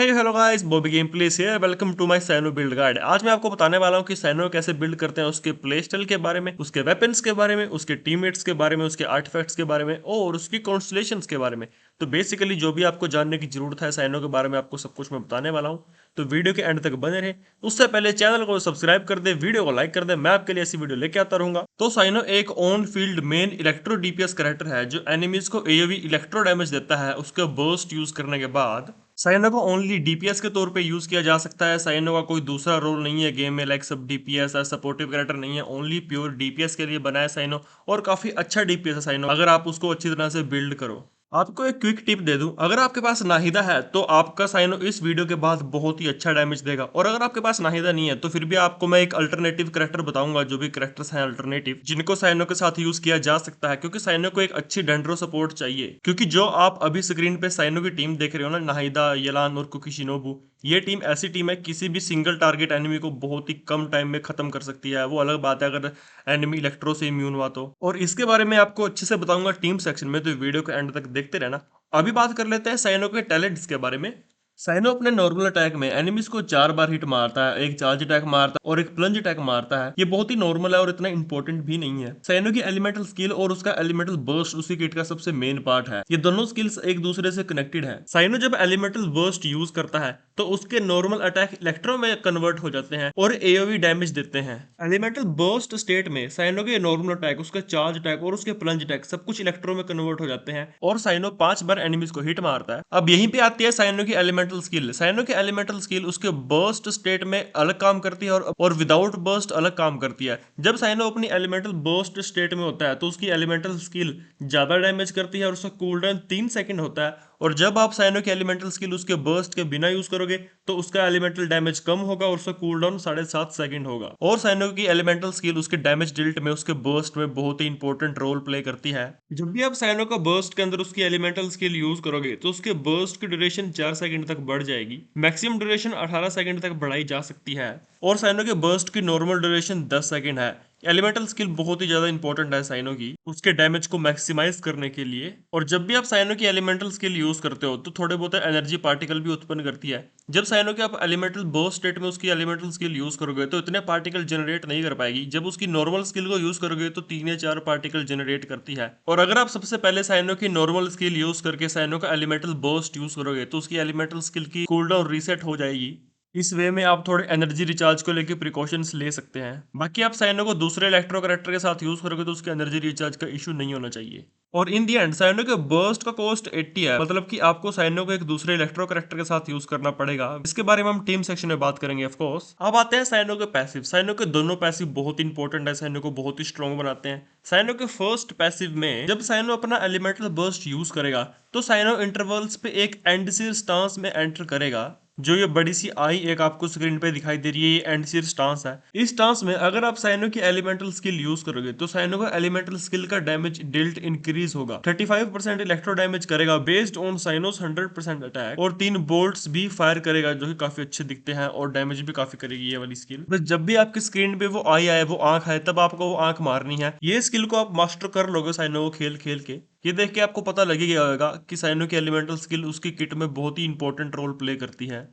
Hey hello guys, Bobby game plays here. Welcome to my Cyno build guide. आज मैं आपको बताने वाला हूँ कि साइनो कैसे बिल्ड करते हैं, उसके प्ले स्टाइल के बारे में, उसके वेपन्स के बारे में, उसके टीममेट्स के बारे में, उसके आर्टिफैक्ट्स के बारे में और उसकी कॉन्स्टलेशंस के बारे में। तो बेसिकली जो भी आपको जानने की जरूरत है साइनो के बारे में, आपको सब कुछ मैं बताने वाला हूँ। तो वीडियो के एंड तक बने रहे। उससे पहले चैनल को सब्सक्राइब कर दे, वीडियो को लाइक कर दे। मैं आपके लिए ऐसी वीडियो लेके आता रहूंगा। तो साइनो एक on field main electro DPS character है जो एनिमीज को एओवी इलेक्ट्रो डैमेज देता है। उसके बर्स्ट यूज करने के बाद साइनो को ओनली डीपीएस के तौर पे यूज किया जा सकता है। साइनो का कोई दूसरा रोल नहीं है गेम में, लाइक सब डीपीएस या सपोर्टिव कैरेक्टर नहीं है। ओनली प्योर डीपीएस के लिए बना है साइनो, और काफी अच्छा डीपीएस है साइनो, अगर आप उसको अच्छी तरह से बिल्ड करो। आपको एक क्विक टिप दे दूं, अगर आपके पास नाहिदा है तो आपका साइनो इस वीडियो के बाद बहुत ही अच्छा डैमेज देगा, और अगर आपके पास नाहिदा नहीं है तो फिर भी आपको मैं एक अल्टरनेटिव कैरेक्टर बताऊंगा। जो भी कैरेक्टर्स हैं अल्टरनेटिव जिनको साइनो के साथ यूज किया जा सकता है, क्योंकि साइनो को एक अच्छी डेंड्रो सपोर्ट चाहिए। क्योंकि जो आप अभी स्क्रीन पे साइनो की टीम देख रहे हो ना, नाहिदा, यलान और कुकिशिनोबू, ये टीम ऐसी टीम है किसी भी सिंगल टारगेट एनिमी को बहुत ही कम टाइम में खत्म कर सकती है। वो अलग बात है अगर एनिमी इलेक्ट्रो से इम्यून हुआ तो। और इसके बारे में आपको अच्छे से बताऊंगा टीम सेक्शन में, तो वीडियो के एंड तक देखते रहना। अभी बात कर लेते हैं साइनो के टैलेंट्स के बारे में। साइनो अपने नॉर्मल अटैक में एनिमीज को 4 बार हिट मारता है, एक चार्ज अटैक मारता है और एक प्लंज अटैक मारता है। ये बहुत ही नॉर्मल है और इतना इंपॉर्टेंट भी नहीं है। साइनो की एलिमेंटल स्किल और उसका एलिमेंटल बर्स्ट उसी किट का सबसे मेन पार्ट है। ये दोनों स्किल्स एक दूसरे से कनेक्टेड है। साइनो जब एलिमेंटल बर्स्ट यूज करता है तो उसके नॉर्मल अटैक इलेक्ट्रो में कन्वर्ट हो जाते हैं और एओवी डैमेज देते हैं। एलिमेंटल बर्स्ट स्टेट में साइनो के नॉर्मल अटैक, उसका चार्ज अटैक और उसके प्लंज अटैक सब कुछ इलेक्ट्रो में कन्वर्ट हो जाते हैं और साइनो 5 बार एनिमीज को हिट मारता है। अब यहीं पे आती है साइनो की एलिमेंटल स्किल। साइनो की एलिमेंटल स्किल उसके बर्स्ट स्टेट में अलग काम करती है और विदाउट बर्स्ट अलग काम करती है। जब साइनो अपनी एलिमेंटल बर्स्ट स्टेट में होता है तो उसकी एलिमेंटल स्किल ज्यादा डैमेज करती है और उसका कूलडाउन 3 सेकंड होता है। और जब आप साइनो की एलिमेंटल स्किल उसके बर्स्ट के बिना यूज करोगे तो उसका एलिमेंटल डैमेज कम होगा और उसका कूलडाउन 7.5 सेकंड होगा। और साइनो की एलिमेंटल स्किल उसके डैमेज डिल्ट में, उसके बर्स्ट में बहुत ही इंपॉर्टेंट रोल प्ले करती है। जब भी आप साइनो का बर्स्ट के अंदर उसकी एलिमेंटल स्किल यूज करोगे तो उसके बर्स्ट की ड्यूरेशन 4 सेकंड तक बढ़ जाएगी। मैक्सिमम ड्यूरेशन 18 सेकंड तक बढ़ाई जा सकती है और साइनो के बर्स्ट की नॉर्मल ड्यूरेशन 10 सेकंड है। एलिमेंटल स्किल बहुत ही ज्यादा इंपॉर्टेंट है साइनो की, उसके डैमेज को मैक्सिमाइज करने के लिए। और जब भी आप साइनो की एलिमेंटल स्किल यूज करते हो तो थोड़े बहुत एनर्जी पार्टिकल भी उत्पन्न करती है। जब साइनो के आप एलिमेंटल बर्स्ट स्टेट में उसकी एलिमेंटल स्किल यूज करोगे तो इतने पार्टिकल जनरेट नहीं कर पाएगी। जब उसकी नॉर्मल स्किल को यूज करोगे तो 3 या 4 पार्टिकल जनरेट करती है। और अगर आप सबसे पहले साइनो की नॉर्मल स्किल यूज करके साइनो का एलिमेंटल बर्स्ट यूज करोगे तो उसकी एलिमेंटल स्किल की कूलडाउन रीसेट हो जाएगी। इस वे में आप थोड़े एनर्जी रिचार्ज को लेके प्रिकॉशंस ले सकते हैं। बाकी आप साइनो को दूसरे इलेक्ट्रो कैरेक्टर के साथ यूज करोगे तो उसके एनर्जी रिचार्ज का इशू नहीं होना चाहिए। और इन दी एंड साइनो के बर्स्ट का कॉस्ट 80 है, मतलब कि आपको साइनो को एक दूसरे इलेक्ट्रो कैरेक्टर के साथ यूज करना पड़ेगा। इसके बारे में हम टीम सेक्शन में बात करेंगे ऑफ कोर्स। अब आते हैं साइनो के पैसिव। साइनो के दोनों पैसिव बहुत इंपॉर्टेंट है, साइनो को बहुत ही स्ट्रॉन्ग बनाते हैं। साइनो के फर्स्ट पैसिव में जब साइनो अपना एलिमेंटल बर्स्ट यूज करेगा तो साइनो इंटरवल्स पे एक एंडसिर स्टांस में एंटर करेगा। जो ये बड़ी सी आई एक आपको स्क्रीन पे दिखाई दे रही है, ये एंड सिर स्टांस है। इस स्टांस में अगर आप साइनो की एलिमेंटल स्किल यूज करोगे तो साइनो का एलिमेंटल स्किल का डैमेज डिल्ट इंक्रीज होगा। 35% इलेक्ट्रो डैमेज करेगा बेस्ड ऑन साइनोस 100% अटैक, और 3 बोल्ट्स भी फायर करेगा जो कि काफी अच्छे दिखते हैं, और डैमेज भी काफी करेगी ये वाली स्किल। बस जब भी आपकी स्क्रीन पे वो आई आए, वो आंख आए, तब आपको वो आंख मारनी है। ये स्किल को आप मास्टर कर लोगे साइनो को खेल खेल के। ये देख के आपको पता लग ही गया होगा कि साइनो की एलिमेंटल स्किल उसकी किट में बहुत ही इंपॉर्टेंट रोल प्ले करती है।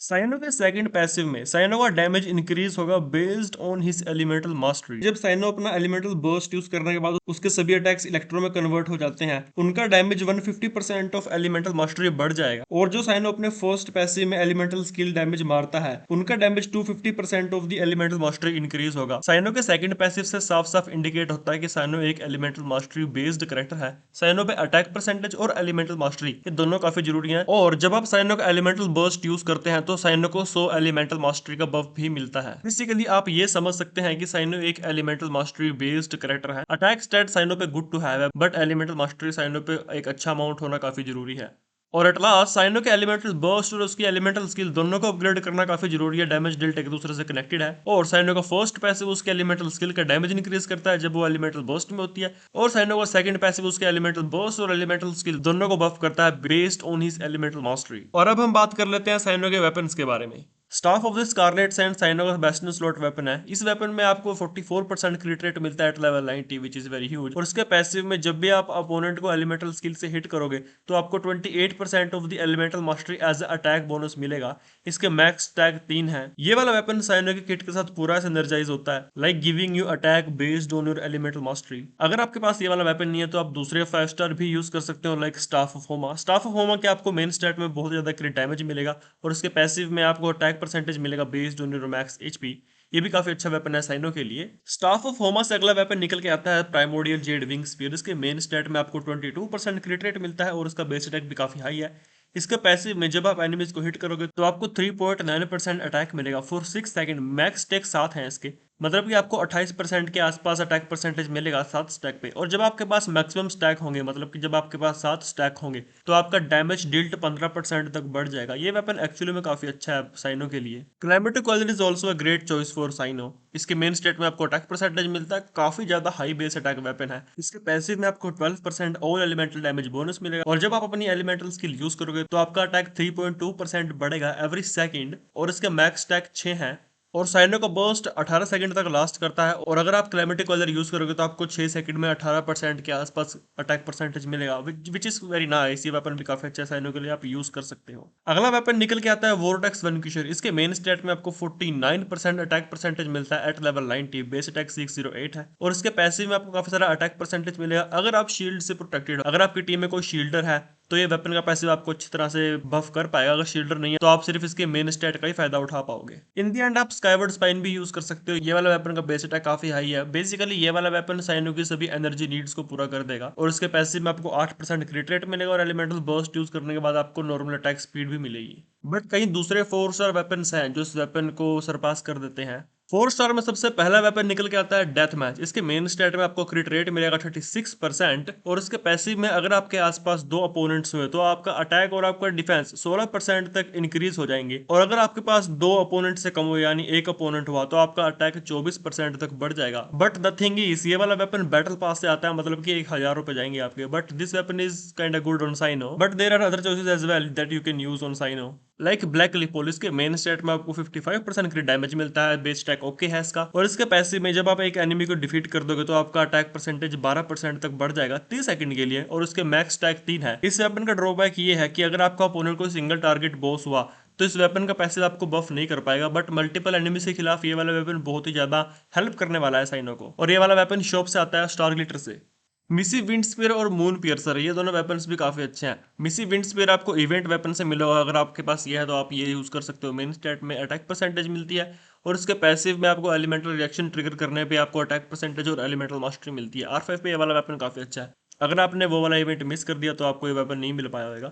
साइनो के सेकंड पैसिव में साइनो का डैमेज इंक्रीज होगा based on his elemental mastery. जब साइनो अपना एलिमेंटल बर्स्ट यूज करने के बाद उसके सभी अटैक्स इलेक्ट्रो में कन्वर्ट हो जाते हैं, उनका डैमेज 150% ऑफ एलिमेंटल मास्टरी बढ़ जाएगा। और जो साइनो अपने फर्स्ट पैसिव में एलिमेंटल स्किल डैमेज मारता है, उनका damage 250% of the elemental mastery increase होगा। साइनो के सेकंड पैसिव से साफ साफ इंडिकेट होता है कि साइनो एक एलिमेंटल मास्टरी बेस्ड कैरेक्टर है। साइनो पे अटैक परसेंटेज और एलिमेंटल मास्टरी ये दोनों काफी जरूरी हैं। और जब आप साइनो का एलिमेंटल बर्स्ट यूज करते हैं तो साइनो को 100 एलिमेंटल मास्टरी का बफ भी मिलता है। बेसिकली आप ये समझ सकते हैं कि साइनो एक एलिमेंटल मास्टरी बेस्ड कैरेक्टर है। अटैक स्टैट साइनो पे गुड टू हैव है, बट एलिमेंटल मास्टरी साइनो पे एक अच्छा अमाउंट होना काफी जरूरी है। और एट लास्ट साइनो के एलिमेंटल बर्स्ट और उसकी एलिमेंटल स्किल दोनों को अपग्रेड करना काफी जरूरी है। डैमेज डिल्ट एक दूसरे से कनेक्टेड है, और साइनो का फर्स्ट पैसिव उसके एलिमेंटल स्किल का डैमेज इंक्रीज करता है जब वो एलिमेंटल बर्स्ट में होती है, और साइनो का सेकंड पैसिव उसके एलिमेंटल बर्स्ट और एलिमेंटल स्किल दोनों को बफ करता है based on his elemental mastery. और अब हम बात कर लेते हैं साइनो के वेपन्स के बारे में। Staff of the scarlets and Cyno का बेस्ट स्लॉट वेपन है। इस वेपन में आपको 44% क्रिट रेट मिलता है at level 90 which is very huge. और इसके पैसिव में जब भी आप अपोनेंट को एलिमेंटल स्किल से हिट करोगे तो आपको 28% of the elemental mastery as attack bonus मिलेगा। इसके मैक्स टैग 3 है। ये वाला वेपन साइनो के किट के साथ पूरा सिनर्जाइज होता है, like giving you attack based on your elemental mastery. अगर आपके पास ये वाला वेपन नहीं है तो आप दूसरे 5 स्टार भी यूज कर सकते हो, लाइक स्टाफ ऑफ होमा। स्टाफ ऑफ होमा के आपको मेन स्टैट में बहुत ज्यादा क्रिट डैमेज मिलेगा और उसके पैसिव में आपको अटैक परसेंटेज मिलेगा based on your max HP. ये भी काफी अच्छा वेपन है साइनो के लिए। स्टाफ ऑफ होमा से अगला वेपन निकल के आता है प्राइमोडियल जेड विंग स्पीयर। इसके मेन स्टैट में आपको 22% क्रिट रेट मिलता है और उसका बेस अटैक भी काफी हाई है। इसका पैसिव में जब आप एनिमीज को हिट करोगे तो आपको 3.9% अटैक मिलेगा फॉर 6 सेकंड। मैक्स टेक 7 है इसके, मतलब कि आपको 28% के आसपास अटैक परसेंटेज मिलेगा 7 स्टैक पे। और जब आपके पास मैक्सिमम स्टैक होंगे, मतलब कि जब आपके पास 7 स्टैक होंगे तो आपका डैमेज डिल्ट 15% तक बढ़ जाएगा। ये वेपन एक्चुअली में काफी अच्छा है साइनो के लिए। Climatic collar is also a great choice for Cyno. इसके मेन स्टेट में आपको अटैक परसेंटेज मिलता है, काफी ज्यादा हाई बेस अटैक वेपन है। इसके पैसिव में आपको 12% ऑल एलिमेंटल डैमेज बोनस मिलेगा और जब आप अपनी एलिमेंटल स्किल यूज करोगे तो आपका अटैक 3.2% बढ़ेगा एवरी सेकंड और इसके मैक्स अटैक 6 है। और साइनो का बर्स्ट 18 सेकंड तक लास्ट करता है और अगर आप क्लाइमेटिक कॉलर यूज करोगे तो आपको 6 सेकंड में 18% के आसपास अटैक परसेंटेज मिलेगा, विच इज वेरी नाइस। ये वेपन भी काफी अच्छा है साइनो के लिए, आप यूज कर सकते हो। अगला वेपन निकल के आता है वोर्टेक्स वनक्यूशर। इसके मेन स्टेट में आपको 49% अटैक परसेंटेज मिलता है एट लेवल 90, बेस अटैक 608 है और इसके पैसिव में आपको काफी सारा अटैक परसेंटेज मिलेगा अगर आप शील्ड से प्रोटेक्टेड हो। अगर आपकी टीम में कोई शील्डर है तो ये वेपन का पैसिव आपको अच्छी तरह से बफ कर पाएगा। अगर शील्डर नहीं है तो आप सिर्फ इसके मेन स्टेट का ही फायदा उठा पाओगे। इन दी एंड आप स्काईवर्ड स्पाइन भी यूज कर सकते हो। ये वाला वेपन का बेस अटैक काफी हाई है। बेसिकली ये वाला वेपन साइनो की सभी एनर्जी नीड्स को पूरा कर देगा और इसके पैसिव में आपको 8% क्रिट रेट मिलेगा और एलिमेंटल बर्स्ट यूज करने के बाद आपको नॉर्मल अटैक स्पीड भी मिलेगी। बट कई दूसरे 4 स्टार वेपन्स हैं जो इस वेपन को सरपास कर देते हैं। 4 स्टार में सबसे पहला वेपन निकल के आता है डेथ मैच। इसके मेन स्टेट में आपको क्रिट रेट मिलेगा 36% और इसके पैसिव में अगर आपके आसपास 2 अपोनेंट्स हुए तो आपका अटैक और आपका डिफेंस 16% तक इंक्रीज हो जाएंगे और अगर आपके पास 2 अपोनेंट से कम हुए यानी एक अपोनेंट हुआ तो आपका अटैक 24% तक बढ़ जाएगा। बट द थिंग इज ये वाला वेपन बैटल पास से आता है, मतलब कि 1000 रुपए जाएंगे आपके। But this weapon is kind good on Cyno, but there are other choices as well that you can use on Cyno, like black cliff pole. इसके मेन स्टेट में आपको 55% क्रिट डैमेज मिलता है, बेस अटैक ओके है इसका और इसके पैसिव में जब आप एक एनिमी को डिफीट कर दोगे तो आपका अटैक परसेंटेज 12% तक बढ़ जाएगा 30 सेकंड के लिए और उसके मैक्स अटैक 3 है। इस वेपन का ड्रॉबैक ये है कि अगर आपका ओपोनेंट को सिंगल टारगेट बॉस हुआ तो इस वेपन का पैसिव आपको बफ नहीं कर पाएगा। बट मल्टीपल एनिमी के खिलाफ ये वाला वेपन बहुत ही ज्यादा हेल्प करने वाला है साइनो को। और ये वाला वेपन शॉप से आता है स्टार ग्लिटर से। मिसी विंड स्पीयर और मून पियर्सर, ये दोनों वेपन्स भी काफी अच्छे हैं। मिसी विंड स्पीयर आपको इवेंट वेपन से मिला होगा, अगर आपके पास ये है तो आप ये यूज कर सकते हो। मेन स्टेट में अटैक परसेंटेज मिलती है और इसके पैसिव में आपको एलिमेंटल रिएक्शन ट्रिगर करने पे आपको अटैक परसेंटेज और एलिमेंटल मास्टरी मिलती है। R5 पे ये वाला वेपन काफी अच्छा है। अगर आपने वो वाला इवेंट मिस कर दिया तो आपको ये वेपन नहीं मिल पाया होगा।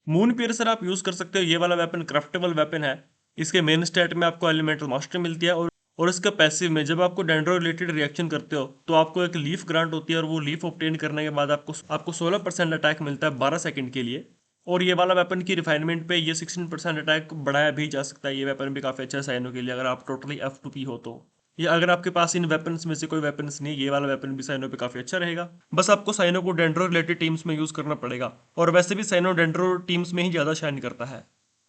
मून पियर्सर आप यूज कर सकते हो। ये वाला वेपन क्राफ्टेबल वेपन है। इसके मेन स्टेट में आपको एलिमेंटल मास्टरी मिलती है और इसका पैसिव में जब आपको डेंड्रो रिलेटेड रिएक्शन करते हो तो आपको एक लीफ ग्रांट होती है और वो लीफ ऑब्टेन करने के बाद आपको 16% अटैक मिलता है 12 सेकंड के लिए। और ये वाला वेपन की रिफाइनमेंट पे ये 16% अटैक बढ़ाया भी जा सकता है। ये वेपन भी काफी अच्छा है साइनो के लिए अगर आप टोटली F2P हो तो। या अगर आपके पास इन वेपन्स में से कोई वेपन्स नहीं, ये वाला वेपन भी साइनो पे काफी अच्छा रहेगा। बस आपको साइनो को डेंड्रो रिलेटेड टीम्स में यूज करना पड़ेगा और वैसे भी साइनो डेंड्रो टीम्स में ही ज्यादा शाइन करता है।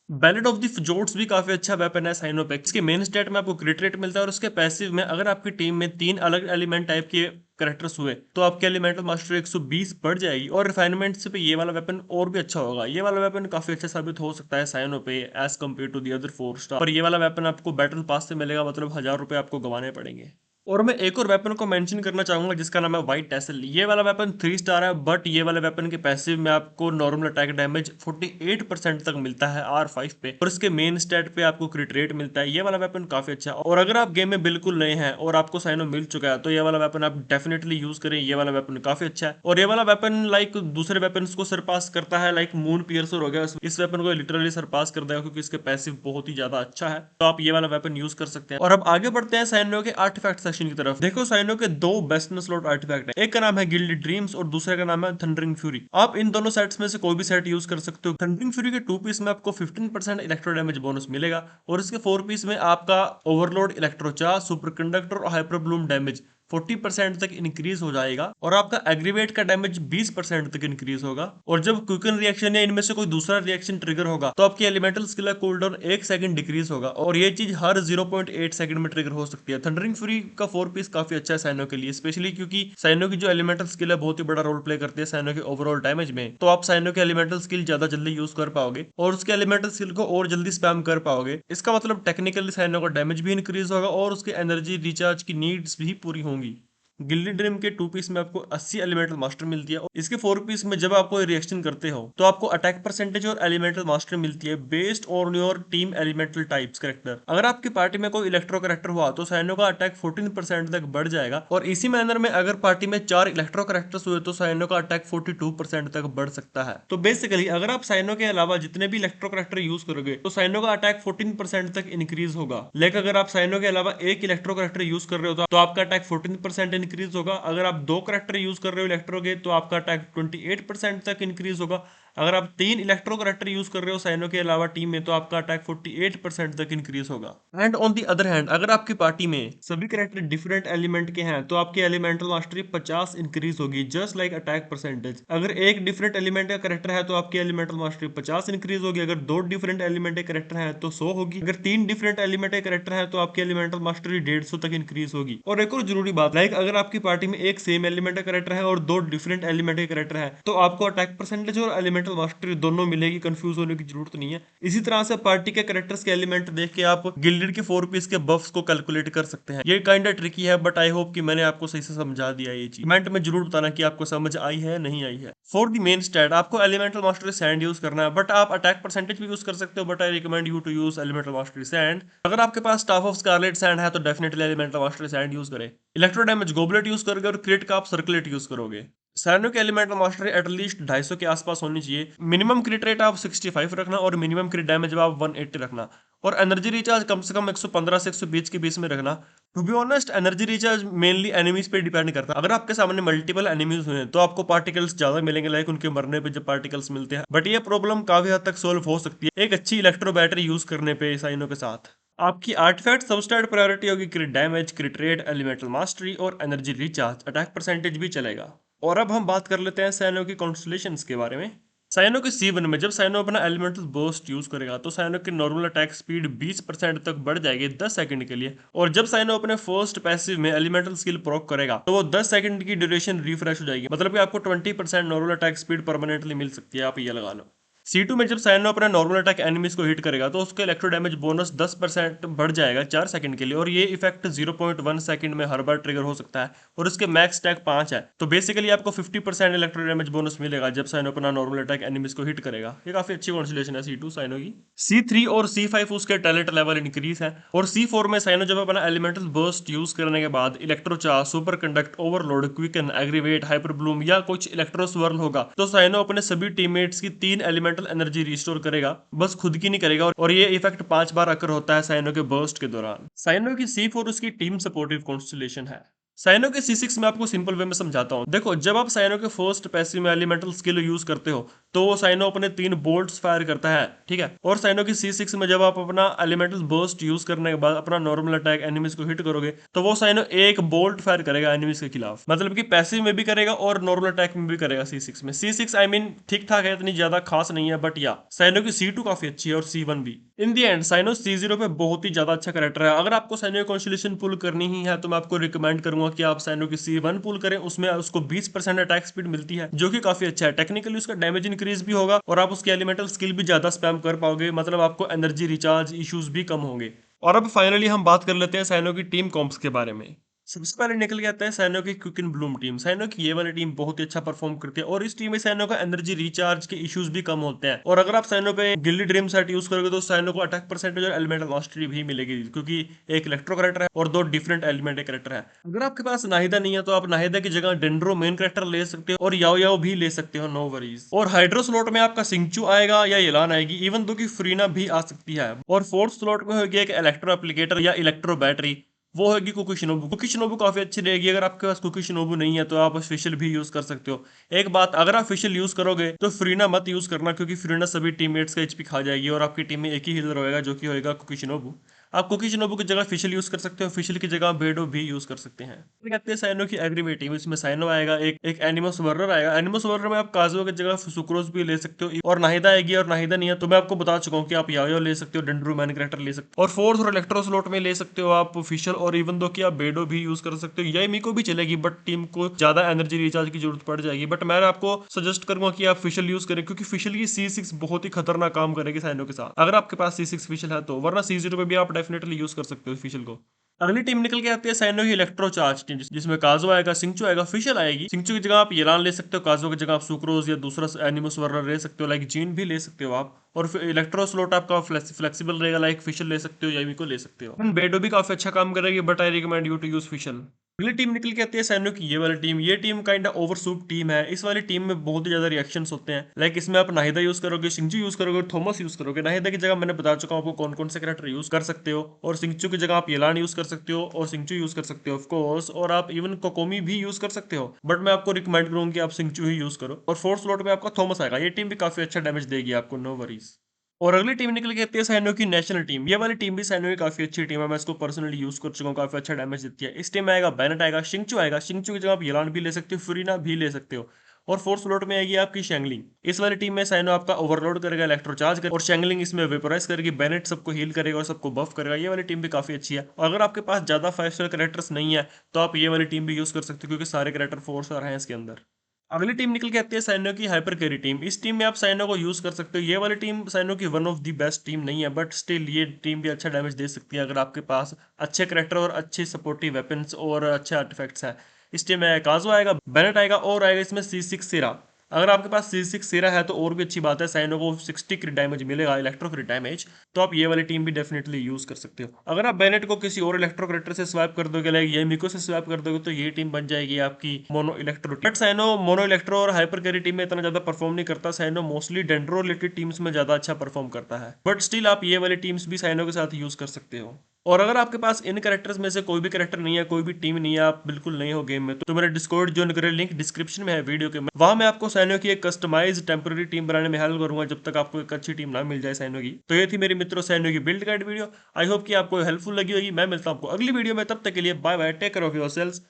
बैलेट ऑफ द जोट्स भी काफी अच्छा वेपन है साइनोपेक। इसके मेन स्टेट में आपको क्रिट रेट मिलता है और उसके पैसिव में अगर आपकी टीम में 3 अलग एलिमेंट टाइप के कैरेक्टर्स हुए तो आपके एलिमेंटल मास्टर 120 बढ़ जाएगी और रिफाइनमेंट से पे ये वाला वेपन और भी अच्छा होगा। ये वाला वेपन काफी अच्छा साबित हो सकता है साइनो पे as compared to the other 4 star. पर ये वाला वेपन आपको बैटल पास से मिलेगा, मतलब 1000 रुपए आपको गंवाने पड़ेंगे। और मैं एक और वेपन को मेंशन करना चाहूंगा जिसका नाम है व्हाइट टेसल। ये वाला वेपन 3 स्टार है बट ये वाले वेपन के पैसिव में आपको नॉर्मल अटैक डैमेज 48% तक मिलता है R5 पे और इसके मेन स्टेट पे आपको क्रिट रेट मिलता है। ये वाला वेपन काफी अच्छा है और अगर आप गेम में बिल्कुल नए हैं और आपको साइनो मिल चुका है तो ये वाला वेपन आप डेफिनेटली यूज करें। ये वाला वेपन काफी अच्छा है और ये वाला वेपन लाइक दूसरे वेपन्स को सरपास करता है, लाइक मून पियर्सर हो गया। इस वेपन को लिटरली सरपास कर देगा क्योंकि इसके पैसिव बहुत ही ज्यादा अच्छा है, तो आप ये वाला वेपन यूज कर सकते हैं। और अब आगे बढ़ते हैं साइनो के आर्टिफैक्ट सेक्शन की तरफ। देखो साइनो के 2 बेस्ट स्लॉट आर्टिफैक्ट है, एक का नाम है गिल्ड ड्रीम्स और दूसरे का नाम है थंडरिंग फ्यूरी। आप इन दोनों सेट्स में से कोई भी सेट यूज कर सकते हो। थंडरिंग फ्यूरी के 2 पीस में आपको 15% इलेक्ट्रो डैमेज बोनस मिलेगा और इसके 4 पीस में आपका overload, electro charge, super conductor और हाइपर ब्लूम डैमेज 40% तक इंक्रीज हो जाएगा और आपका एग्रीवेट का डैमेज 20% तक इंक्रीज होगा। और जब क्विकन रिएक्शन या इनमें से कोई दूसरा रिएक्शन ट्रिगर होगा तो आपकी एलिमेंटल स्किल का कूलडाउन 1 सेकंड डिक्रीज होगा और ये चीज हर 0.8 सेकंड में ट्रिगर हो सकती है। थंडरिंग फ्री का 4 पीस काफी अच्छा है साइनो के लिए, स्पेशली क्योंकि साइनो की जो एलिमेंटल स्किल है बहुत ही बड़ा रोल प्ले करती है साइनो के ओवरऑल डैमेज में। तो आप साइनो के एलिमेंटल स्किल ज्यादा जल्दी यूज कर पाओगे और उसके एलिमेंटल स्किल को और जल्दी स्पैम कर पाओगे। इसका मतलब टेक्निकली साइनो का डैमेज भी इंक्रीज होगा और उसके एनर्जी रिचार्ज की नीड्स भी पूरी होंगी। गिल्ली ड्रीम के 2 पीस में आपको 80 एलिमेंटल मास्टर मिलती है और इसके 4 पीस में जब आप कोई रिएक्शन करते हो तो आपको अटैक परसेंटेज और एलिमेंटल मास्टर मिलती है based on your team elemental types character. अगर आपकी पार्टी में कोई इलेक्ट्रो करेक्टर हुआ तो साइनो का अटैक 14% तक बढ़ जाएगा और इसी मैनर में अगर पार्टी में 4 इलेक्ट्रो करेक्टर्स हुए तो साइनो का अटैक 42% तक बढ़ सकता है। तो बेसिकली अगर आप साइनो के अलावा जितने भी इलेक्ट्रो करेक्टर यूज करोगे तो साइनो का अटैक 14% तक इंक्रीज होगा। लेकिन अगर आप साइनो के अलावा एक इलेक्ट्रो करेक्टर यूज कर रहे हो तो आपका अटैक 14% इंक्रीज होगा। अगर आप 2 करेक्टर यूज कर रहे हो इलेक्ट्रो के तो आपका अटैक 28% तक इंक्रीज होगा। अगर आप 3 इलेक्ट्रो करेक्टर यूज कर रहे हो साइनो के अलावा टीम में तो आपका अटैक 48% तक इंक्रीज होगा। And on the other hand अगर आपकी पार्टी में सभी करेक्टर डिफरेंट एलिमेंट के हैं तो आपकी एलिमेंटल मास्टरी 50 इंक्रीज होगी जस्ट लाइक अटैक परसेंटेज। अगर एक डिफरेंट एलिमेंट का करेक्टर है तो आपकी एलिमेंटल मास्टरी 50 इंक्रीज होगी। अगर 2 डिफरेंट एलिमेंट के करेक्टर है तो 100 होगी। अगर 3 डिफरेंट एलिमेंट के करेक्टर है तो आपकी एलिमेंटल मास्टरी 150 तक इंक्रीज होगी। और एक और जरूरी बात लाइक अगर आपकी पार्टी में एक सेम एलिमेंट का करेक्टर है और 2 डिफरेंट एलिमेंट के करेक्टर है तो आपको अटैक परसेंटेज और एलिमेंटल मास्टरी दोनों मिलेगी, कंफ्यूज होने की जरूरत नहीं है। इसी तरह से पार्टी के कैरेक्टर्स के एलिमेंट देख के आप गिल्डेड के 4 पीस के बफ्स को कैलकुलेट कर सकते हैं। ये काइंड ट्रिकी है बट आई होप कि मैंने आपको सही से समझा दिया ये चीज। कमेंट में जरूर बताना कि आपको समझ आई है नहीं आई है। फॉर द मेन स्टैट आपको एलिमेंटल मास्टरी सैंड यूज करना है बट आप अटैक परसेंटेज भी यूज कर सकते हो but I recommend you to use elemental mastery sand. अगर आपके पास स्टाफ ऑफ स्कारलेट सैंड है तो definitely elemental mastery sand use करें। इलेक्ट्रो डैमेज गोबलेट यूज करोगे और क्रिट का आप सर्कुलेट यूज करोगे। साइनो के एलिमेंटल मास्टरी एटलीस्ट 250 के आसपास होनी चाहिए। मिनिमम क्रिट रेट आप 65 रखना और मिनिमम क्रिट डैमेज आप 180 रखना और एनर्जी रिचार्ज कम से कम 115 से 120 के बीच में रखना। To be honest energy recharge mainly enemies पे डिपेंड करता है। अगर आपके सामने मल्टीपल एनिमीज हुए तो आपको पार्टिकल्स ज्यादा मिलेंगे लाइक उनके मरने पे जब पार्टिकल्स मिलते हैं, बट ये प्रॉब्लम काफी हद तक सोल्व हो सकती है एक अच्छी इलेक्ट्रो बैटरी यूज करने पे साइनो के साथ। आपकी आर्टिफैक्ट सबस्टैट प्रायोरिटी होगी क्रिट डैमेज, क्रिट रेट, एलिमेंटल मास्टरी और एनर्जी रिचार्ज। अटैक परसेंटेज भी चलेगा। और अब हम बात कर लेते हैं साइनो की कॉन्स्टलेशंस के बारे में। साइनो के C1 में जब साइनो अपना एलिमेंटल बर्स्ट यूज करेगा तो साइनो की नॉर्मल अटैक स्पीड 20% तक बढ़ जाएगी 10 सेकंड के लिए। और जब साइनो अपने फर्स्ट पैसिव में एलिमेंटल स्किल प्रोक करेगा तो वो 10 सेकंड की ड्यूरेशन रिफ्रेश हो जाएगी, मतलब कि आपको 20% नॉर्मल अटैक स्पीड परमानेंटली मिल सकती है। आप ये लगा लो। C2 में जब साइनो अपना नॉर्मल अटैक एनिमीज को हिट करेगा तो उसका इलेक्ट्रो डैमेज बोनस 10% बढ़ जाएगा 4 सेकंड के लिए और ये इफेक्ट 0.1 सेकंड में हर बार ट्रिगर हो सकता है और उसके मैक्स टैग 5 है। तो बेसिकली आपको 50% इलेक्ट्रो डैमेज बोनस मिलेगा जब साइनो अपना नॉर्मल अटैक एनिमीज को हिट करेगा। ये काफी अच्छी कॉन्स्टलेशन है C2 साइनो की। C3 और C5 उसके टैलेंट लेवल इंक्रीज है और C4 में साइनो जब अपना एलिमेंटल बर्स्ट यूज करने के बाद electro charge, super conduct, overload, quicken, aggravate, hyper Bloom या कुछ इलेक्ट्रो स्वर्ल होगा तो साइनो अपने सभी टीममेट्स की 3 एलिमेंटल एनर्जी रिस्टोर करेगा, बस खुद की नहीं करेगा। और ये इफेक्ट 5 बार अकर होता है साइनो के बर्स्ट के दौरान। साइनो की C4 उसकी टीम सपोर्टिव कॉन्स्टलेशन है। साइनो के C6 में आपको सिंपल वे में समझाता हूं। देखो जब आप साइनो के फर्स्ट पैसिव में एलिमेंटल स्किल यूज करते हो तो वो साइनो अपने 3 बोल्ट्स फायर करता है, ठीक है। और साइनो की C6 में जब आप अपना एलिमेंटल बर्स्ट यूज करने के बाद अपना नॉर्मल अटैक एनिमीज को हिट करोगे तो वो साइनो एक बोल्ट फायर करेगा एनिमीज के खिलाफ, मतलब कि पैसिव में भी करेगा और नॉर्मल अटैक में भी करेगा। C6 में C6 आई मीन ठीक ठाक है, इतनी ज्यादा खास नहीं है, बट या साइनो की C2 काफी अच्छी है और C1 भी। इन दी एंड साइनो C0 पे बहुत ही ज्यादा अच्छा कैरेक्टर है। अगर आपको साइनो कॉन्स्टलेशन पुल करनी ही है तो मैं आपको रिकमेंड करूंगा कि आप साइनो की C1 पुल करें। उसमें उसको 20% अटैक स्पीड मिलती है जो कि काफी अच्छा है। टेक्निकली उसका डैमेज इंक्रीज भी होगा और आप उसकी एलिमेंटल स्किल भी ज्यादा स्पैम कर पाओगे, मतलब आपको एनर्जी रिचार्ज इश्यूज भी कम होंगे। और अब फाइनली हम बात कर लेते हैं साइनो की टीम कॉम्प्स के बारे में। सबसे पहले निकल के आता है साइनो की क्विकन ब्लूम टीम। साइनो की ये वाली टीम बहुत ही अच्छा परफॉर्म करती है और इस टीम में साइनो का एनर्जी रिचार्ज के इश्यूज भी कम होते हैं। और अगर आप साइनो पे गिल्ली ड्रीम सेट यूज करोगे तो साइनो को अटैक परसेंटेज और एलिमेंटल मास्टरी भी मिलेगी क्योंकि एक इलेक्ट्रो कैरेक्टर है और 2 डिफरेंट एलिमेंट कैरेक्टर है। अगर आपके पास नाहिदा नहीं है तो आप नाहिदा की जगह डेंड्रो मेन कैरेक्टर ले सकते हो और याओ याओ भी ले सकते हो, नो वरीज। और हाइड्रो स्लॉट में आपका सिंचू आएगा या येलान आएगी, इवन दो की फ्रीना भी आ सकती है। और फोर्थ स्लॉट में होगी एक इलेक्ट्रो एप्लीकेटर या इलेक्ट्रो बैटरी, वो होगी कुकी-शिनोबु। कुकी-शिनोबु काफी अच्छी रहेगी। अगर आपके पास कुकी-शिनोबु नहीं है तो आप फिशल भी यूज कर सकते हो। एक बात, अगर आप फिशल यूज करोगे तो फ्रीना मत यूज करना क्योंकि फ्रीना सभी टीममेट्स का एचपी खा जाएगी और आपकी टीम में एक ही हीलर होएगा जो कि होएगा कुकी-शिनोबु। आप कुकी शिनोबू की जगह फिशल यूज कर सकते हो, फिशल की जगह बेडो भी यूज कर सकते हैं। फिर कहते हैं साइनो की एग्रीवेट टीम, इसमें साइनो आएगा, एक एनिमस वर्रर आएगा। एनिमस वर्रर में आप काजुओ की जगह सुक्रोज भी ले सकते हो, और नाहिदा आएगी, और नाहिदा नहीं है तो मैं आपको बता चुका हूँ कि आप यायो ले सकते हो, डेंड्रू मैन कैरेक्टर ले सकते हो, और फोर्थ और इलेक्ट्रो स्लॉट में ले सकते हो आप फिशल, और इवन दो कि आप बेडो भी यूज कर सकते हो। ये मीको भी चलेगी, बट टीम को ज्यादा एनर्जी रिचार्ज की जरूरत पड़ जाएगी, बट मैं आपको सजेस्ट करूंगा कि आप फिशल यूज करें, क्योंकि फिशल की C6 बहुत ही खतरनाक काम करेगी साइनो के साथ, अगर आपके पास C6 फिशल है तो, वरना C0 पे भी आप डेफिनेटली यूज कर सकते हो फिशल को। अगली टीम निकल के आती है साइनो की इलेक्ट्रो चार्ज टीम, जिसमें काजो आएगा, सिंचो आएगा, फिशल आएगी। सिंचो की जगह आप येलान ले सकते हो, काजो की जगह आप सुक्रोज या दूसरा एनिमस वर्रर ले सकते हो, लाइक जीन भी ले सकते हो आप, और फिर इलेक्ट्रो स्लॉट आपका फ्लेक्सिबल रहेगा, लाइक फिशल ले सकते हो या को ले सकते हो। बेडो भी काफी अच्छा काम करेगी, but I recommend you to use Fischl. अगली टीम निकल के आती है सैनो की ये वाली टीम। ये टीम काइंड ऑफ ओवरसूप टीम है। इस वाली टीम में बहुत ही ज्यादा रिएक्शंस होते हैं, लाइक इसमें आप नाहिदा यूज करोगे, सिंचू यूज करोगे, थॉमस यूज करोगे। नाहिदा की जगह मैंने बता चुका हूं आपको कौन कौन से कैरेक्टर यूज कर सकते हो, और सिंचू की जगह आप येलान यूज कर सकते हो, और सिंचू यूज कर सकते हो ऑफ कोर्स, और आप इवन कोकोमी भी यूज कर सकते हो, बट मैं आपको रिकमेंड करूंगा कि आप सिंचू ही यूज करो। और फोर्थ स्लॉट में आपका थॉमस आएगा। ये टीम भी काफी अच्छा डैमेज देगी आपको, नो वरीज। और अगली टीम निकल के आती है सैनो की नेशनल टीम। ये वाली टीम भी सैनो की काफी अच्छी टीम है, मैं इसको पर्सनली यूज कर चुका हूँ, काफी अच्छा डैमेज देती है। इस टीम में आएगा बेनेट आएगा, शिंगचू आएगा, शिंगचू की जगह आप येलान भी ले सकते हो, फुरीना भी ले सकते हो, और फोर्थ स्लॉट में आएगी आपकी शेंगलिंग। इस वाली टीम में सैनो आपका ओवरलोड करेगा, इलेक्ट्रोचार्ज करेगा, और शेंगलिंग इसमें वेपोराइज करेगी, बेनेट सबको हील करेगा और सबको बफ करेगा। ये वाली टीम भी काफी अच्छी है। और अगर आपके पास ज्यादा 5 स्टार कैरेक्टर्स नहीं है तो आप ये वाली टीम भी यूज कर सकते हो, क्योंकि सारे कैरेक्टर 4 स्टार हैं इसके अंदर। अगली टीम निकल के आती है साइनो की हाइपर कैरी टीम। इस टीम में आप साइनो को यूज कर सकते हो। ये वाली टीम साइनो की one of the best team नहीं है, बट स्टिल ये टीम भी अच्छा डैमेज दे सकती है अगर आपके पास अच्छे करेक्टर और अच्छे सपोर्टिव वेपन्स और अच्छे आर्टिफैक्ट्स हैं। इस टीम में काजो आएगा, बेनेट आएगा, और आएगा इसमें C6 सिरा। अगर आपके पास C6 सिरा है तो और भी अच्छी बात है, साइनो को 60 क्रिट डैमेज मिलेगा, इलेक्ट्रो क्रिट डैमेज, तो आप ये वाली टीम भी डेफिनेटली यूज कर सकते हो। अगर आप बेनेट को किसी और इलेक्ट्रो करेक्टर से स्वैप कर दोगे, लाइक ये मिको से स्वैप कर दोगे, तो ये टीम बन जाएगी आपकी mono electro. But Cyno mono electro और हाइपर कैरी टीम में इतना ज्यादा परफॉर्म नहीं करता। Cyno mostly dendro related teams में ज्यादा अच्छा परफॉर्म करता है, बट स्टिल आप ये वाली टीम्स भी साइनो के साथ यूज कर सकते हो। और अगर आपके पास इन कैरेक्टर्स में से कोई भी कैरेक्टर नहीं है, कोई भी टीम नहीं है, आप बिल्कुल नए हो गेम में, तो मेरा डिस्कॉर्ड ज्वाइन करें, लिंक डिस्क्रिप्शन में है वीडियो के। वहां मैं आपको साइनो की एक कस्टमाइज टेम्पररी टीम बनाने में हेल्प करूंगा, जब तक आपको एक अच्छी टीम ना मिल जाए साइनो की। तो ये थी मेरी मित्रों साइनो की build guide video. I hope कि आपको हेल्पफुल लगी होगी। मैं मिलता हूं आपको अगली वीडियो में, तब तक के लिए bye bye, take care of yourselves,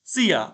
see या।